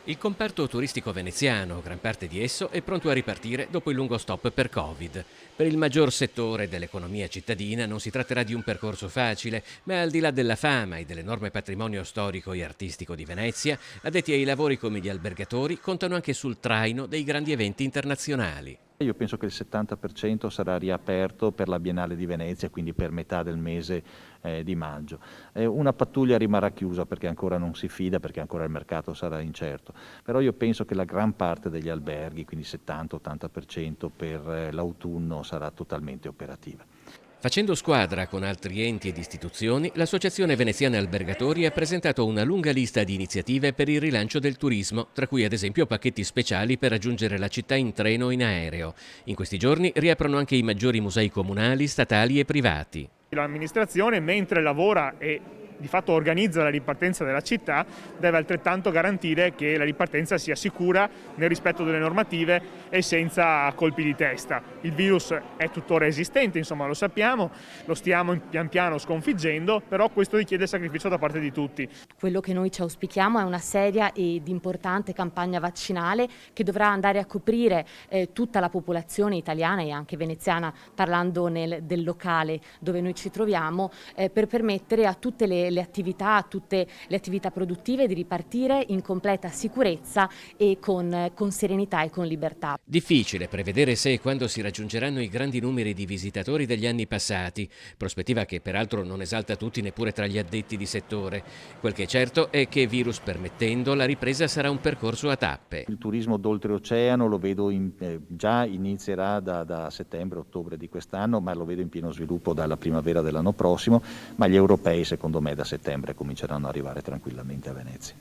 Il comparto turistico veneziano, gran parte di esso, è pronto a ripartire dopo il lungo stop per Covid. Per il maggior settore dell'economia cittadina non si tratterà di un percorso facile, ma al di là della fama e dell'enorme patrimonio storico e artistico di Venezia, addetti ai lavori come gli albergatori contano anche sul traino dei grandi eventi internazionali. Io penso che il 70% sarà riaperto per la Biennale di Venezia, quindi per metà del mese di maggio. Una pattuglia rimarrà chiusa perché ancora non si fida, perché ancora il mercato sarà incerto, però io penso che la gran parte degli alberghi, quindi 70-80% per l'autunno, sarà totalmente operativa. Facendo squadra con altri enti ed istituzioni, l'Associazione Veneziana Albergatori ha presentato una lunga lista di iniziative per il rilancio del turismo, tra cui ad esempio pacchetti speciali per raggiungere la città in treno o in aereo. In questi giorni riaprono anche i maggiori musei comunali, statali e privati. L'amministrazione, mentre lavora e di fatto organizza la ripartenza della città, deve altrettanto garantire che la ripartenza sia sicura nel rispetto delle normative e senza colpi di testa. Il virus è tuttora esistente, insomma lo sappiamo, lo stiamo pian piano sconfiggendo, però questo richiede sacrificio da parte di tutti. Quello che noi ci auspichiamo è una seria ed importante campagna vaccinale che dovrà andare a coprire tutta la popolazione italiana e anche veneziana, parlando del locale dove noi ci troviamo, per permettere a tutte le attività, a tutte le attività produttive di ripartire in completa sicurezza e con serenità e con libertà. Difficile prevedere se e quando si raggiungeranno i grandi numeri di visitatori degli anni passati, prospettiva che peraltro non esalta tutti neppure tra gli addetti di settore. Quel che è certo è che, virus permettendo, la ripresa sarà un percorso a tappe. Il turismo d'oltreoceano lo vedo già inizierà da settembre-ottobre di quest'anno, ma lo vedo in pieno sviluppo dalla primavera dell'anno prossimo, ma gli europei secondo me da settembre cominceranno ad arrivare tranquillamente a Venezia.